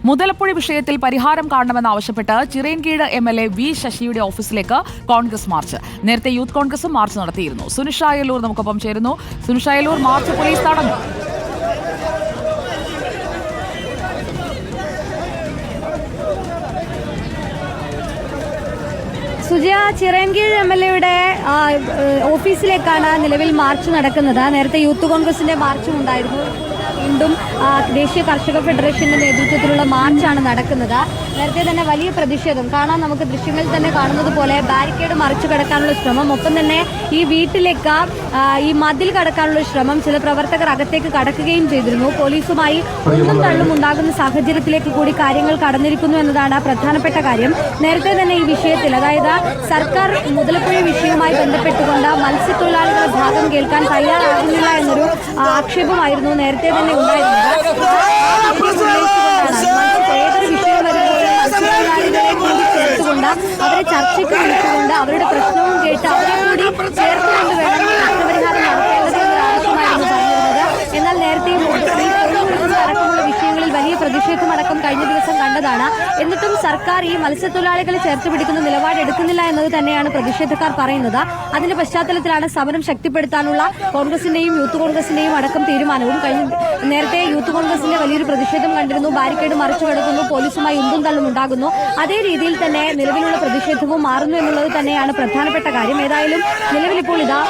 മുതലപ്പുഴ വിഷയത്തിൽ പരിഹാരം കാണണമെന്നാവശ്യപ്പെട്ട് Chirayinkeezhu MLA V ശശിയുടെ ഓഫീസിലേക്ക് കോൺഗ്രസ് മാർച്ച്. നേരത്തെ യൂത്ത് കോൺഗ്രസും മാർച്ച് നടത്തിയിരുന്നു. സുനിഷ അയലൂർ നമുക്കൊപ്പം ചേരുന്നു. സുനിഷ അയലൂർ, മാർച്ച് പോലീസ് തടഞ്ഞു. സുജയ, ചിറയൻകീഴ് MLAയുടെ ഓഫീസിലേക്കാണ് നിലവിൽ മാർച്ച് നടക്കുന്നത്. നേരത്തെ യൂത്ത് കോൺഗ്രസിന്റെ മാർച്ചും ഉണ്ടായിരുന്നു. വീണ്ടും ദേശീയ കർഷക ഫെഡറേഷന്റെ നേതൃത്വത്തിലുള്ള മാർച്ചാണ് നടക്കുന്നത്. നേരത്തെ തന്നെ വലിയ പ്രതിഷേധം കാണാം. നമുക്ക് ദൃശ്യങ്ങളിൽ തന്നെ കാണുന്നത് പോലെ ബാരിക്കേഡ് മറിച്ചു കടക്കാനുള്ള ശ്രമം, ഒപ്പം തന്നെ ഈ വീട്ടിലേക്ക് ഈ മതിൽ കടക്കാനുള്ള ശ്രമം, ചില പ്രവർത്തകർ അകത്തേക്ക് കടക്കുകയും ചെയ്തിരുന്നു. പോലീസുമായി ഒന്നും തള്ളും ഉണ്ടാകുന്ന സാഹചര്യത്തിലേക്ക് കൂടി കാര്യങ്ങൾ കടന്നിരിക്കുന്നു എന്നതാണ് പ്രധാനപ്പെട്ട കാര്യം. നേരത്തെ തന്നെ ഈ വിഷയത്തിൽ, അതായത് സർക്കാർ മുതലപ്പുഴ വിഷയവുമായി ബന്ധപ്പെട്ടുകൊണ്ട് മത്സ്യത്തൊഴിലാളികളുടെ ഭാഗം കേൾക്കാൻ തയ്യാറാകുന്നില്ല എന്നൊരു ആക്ഷേപമായിരുന്നു നേരത്തെ തന്നെ ഉണ്ടായിരുന്നത്. ഏതൊരു വിഷയം വരുമ്പോഴും മത്സ്യത്തൊഴിലാളികളെ കൂടി ചേർത്തുകൊണ്ട് അവരെ ചർച്ചയ്ക്ക് വിളിച്ചുകൊണ്ട് അവരുടെ പ്രശ്നവും കേട്ട് അവരെ കൂടി ചേർത്തുകൊണ്ട് വേണം പ്രശ്നപരിഹാരം നടത്തേണ്ടതെന്നൊരു ആവശ്യമായിരുന്നു പറഞ്ഞിരുന്നത്. എന്നാൽ നേരത്തെയും അടക്കമുള്ള വിഷയങ്ങളിൽ വലിയ പ്രതിഷേധമടക്കം കഴിഞ്ഞ ദിവസം കണ്ടതാണ്. എന്നിട്ടും സർക്കാർ ഈ മത്സ്യത്തൊഴിലാളികളെ ചേർത്ത് പിടിക്കുന്ന നിലപാടെടുക്കുന്നില്ല എന്നത് തന്നെയാണ് പ്രതിഷേധക്കാർ പറയുന്നത്. അതിന്റെ പശ്ചാത്തലത്തിലാണ് സമരം ശക്തിപ്പെടുത്താനുള്ള കോൺഗ്രസിന്റെയും യൂത്ത് കോൺഗ്രസിന്റെയും അടക്കം തീരുമാനവും. നേരത്തെ യൂത്ത് കോൺഗ്രസിന്റെ വലിയൊരു പ്രതിഷേധം കണ്ടിരുന്നു. ബാരിക്കേഡ് മറിച്ചു കടക്കുന്നു, പോലീസുമായി ഉന്തും തള്ളും ഉണ്ടാകുന്നു. അതേ രീതിയിൽ തന്നെ നിലവിലുള്ള പ്രതിഷേധവും മാറുന്നു എന്നുള്ളത് തന്നെയാണ് പ്രധാനപ്പെട്ട കാര്യം. ഏതായാലും നിലവിലിപ്പോൾ ഇതാ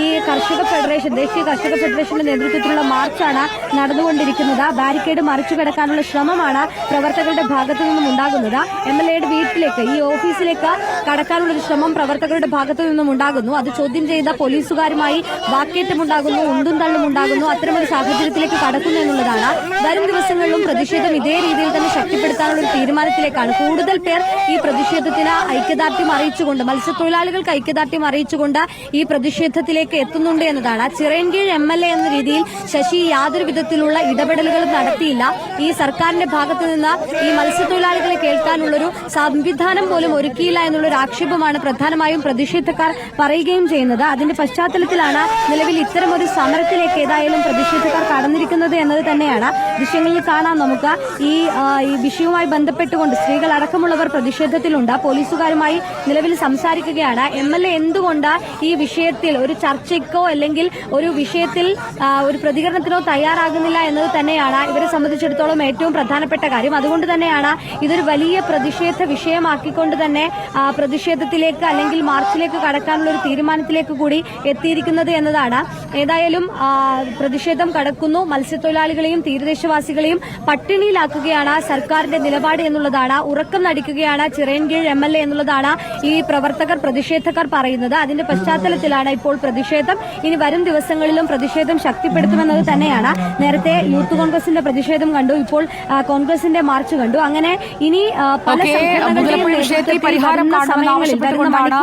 ഈ കർഷക ഫെഡറേഷൻ, ദേശീയ കർഷക ഫെഡറേഷന്റെ നേതൃത്വത്തിലുള്ള മാർച്ചാണ് നടന്നുകൊണ്ടിരിക്കുന്നത്. ബാരിക്കേഡ് മറിച്ചു കടക്കാനുള്ള ശ്രമമാണ് പ്രവർത്തകരുടെ ഭാഗത്തു നിന്നും ഉണ്ടാകുന്നത്. MLAയുടെ വീട്ടിലേക്ക്, ഈ ഓഫീസിലേക്ക് കടക്കാനുള്ളൊരു ശ്രമം പ്രവർത്തകരുടെ ഭാഗത്തു നിന്നും ഉണ്ടാകുന്നു. അത് ചോദ്യം ചെയ്ത പോലീസുകാരുമായി വാക്കേറ്റമുണ്ടാകുന്നു, ഉന്തും തള്ളും ഉണ്ടാകുന്നു. അത്തരമൊരു സാഹചര്യത്തിലേക്ക് കടക്കുന്നു എന്നുള്ളതാണ്. വരും ദിവസങ്ങളിലും പ്രതിഷേധം ഇതേ രീതിയിൽ തന്നെ ശക്തിപ്പെടുത്താനുള്ള ഒരു തീരുമാനത്തിലേക്കാണ്. കൂടുതൽ പേർ ഈ പ്രതിഷേധത്തിന് ഐക്യദാർഢ്യം അറിയിച്ചുകൊണ്ട്, മത്സ്യത്തൊഴിലാളികൾക്ക് ഐക്യദാർഢ്യം അറിയിച്ചുകൊണ്ട് ഈ പ്രതിഷേധത്തിലേക്ക് എത്തുന്നുണ്ട് എന്നതാണ്. ചിറയൻകീഴ് MLA എന്ന രീതിയിൽ ശശി യാതൊരു വിധത്തിലുള്ള ഇടപെടലുകളും നടത്തിയില്ല. ഈ സർക്കാരിന്റെ ഭാഗത്തു നിന്ന് ഈ മത്സ്യത്തൊഴിലാളികളെ കേൾക്കാനുള്ളൊരു സംവിധാനം പോലും ഒരുക്കിയില്ല എന്നുള്ളൊരു ആക്ഷേപമാണ് പ്രധാനമായും പ്രതിഷേധക്കാർ പറയുകയും ചെയ്യുന്നത്. അതിന്റെ പശ്ചാത്തലത്തിലാണ് നിലവിൽ ഇത്തരമൊരു സമരത്തിലേക്ക് ഏതായാലും പ്രതിഷേധക്കാർ കടന്നിരിക്കുന്നത് എന്നത് തന്നെയാണ് ദൃശ്യങ്ങളിൽ കാണാം. നമുക്ക് ഈ വിഷയവുമായി ബന്ധപ്പെട്ടുകൊണ്ട് സ്ത്രീകൾ അടക്കമുള്ളവർ പ്രതിഷേധത്തിലുണ്ട്. പോലീസുകാരുമായി നിലവിൽ സംസാരിക്കുകയാണ്. MLA എന്തുകൊണ്ട് ഈ വിഷയത്തിൽ ഒരു ചർച്ചയ്ക്കോ അല്ലെങ്കിൽ ഒരു വിഷയത്തിൽ ഒരു പ്രതികരണത്തിനോ തയ്യാറാകുന്നില്ല എന്നത് തന്നെയാണ് ഇവരെ സംബന്ധിച്ചിടത്തോളം ഏറ്റവും പ്രധാനപ്പെട്ട കാര്യം. അതുകൊണ്ട് തന്നെയാണ് ഇതൊരു വലിയ പ്രതിഷേധ വിഷയമാക്കിക്കൊണ്ട് തന്നെ പ്രതിഷേധത്തിലേക്ക് അല്ലെങ്കിൽ മാർച്ചിലേക്ക് കടക്കാനുള്ള ഒരു തീരുമാനത്തിലേക്ക് കൂടി എത്തിയിരിക്കുന്നത് എന്നതാണ്. ഏതായാലും പ്രതിഷേധം കടക്കുന്നു. മത്സ്യത്തൊഴിലാളികളെയും തീരദേശവാസികളെയും പട്ടിണിയിലാക്കുകയാണ് സർക്കാരിന്റെ നിലപാട് എന്നുള്ളതാണ്. ഉറക്കം നടിക്കുകയാണ് ചിറയൻകീഴ് MLA എന്നുള്ളതാണ് ഈ പ്രതിഷേധക്കാർ പറയുന്നത്. അതിന്റെ പശ്ചാത്തലത്തിലാണ് ഇപ്പോൾ പ്രതിഷേധം. ഇനി വരും ദിവസങ്ങളിലും പ്രതിഷേധം ശക്തിപ്പെടുത്തുമെന്നത് തന്നെയാണ്. നേരത്തെ യൂത്ത് കോൺഗ്രസിന്റെ പ്രതിഷേധം കണ്ടു, ഇപ്പോൾ കോൺഗ്രസിന്റെ മാർച്ച് കണ്ടു. അങ്ങനെ ഇനി പല വിഷയത്തിൽ പരിഹാരം കാണണമെന്നാവശ്യപ്പെട്ടുകൊണ്ടാണ്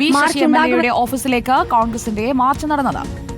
വി ശശി MLAയുടെ ഓഫീസിലേക്ക് കോൺഗ്രസിന്റെ മാർച്ച് നടന്നത്.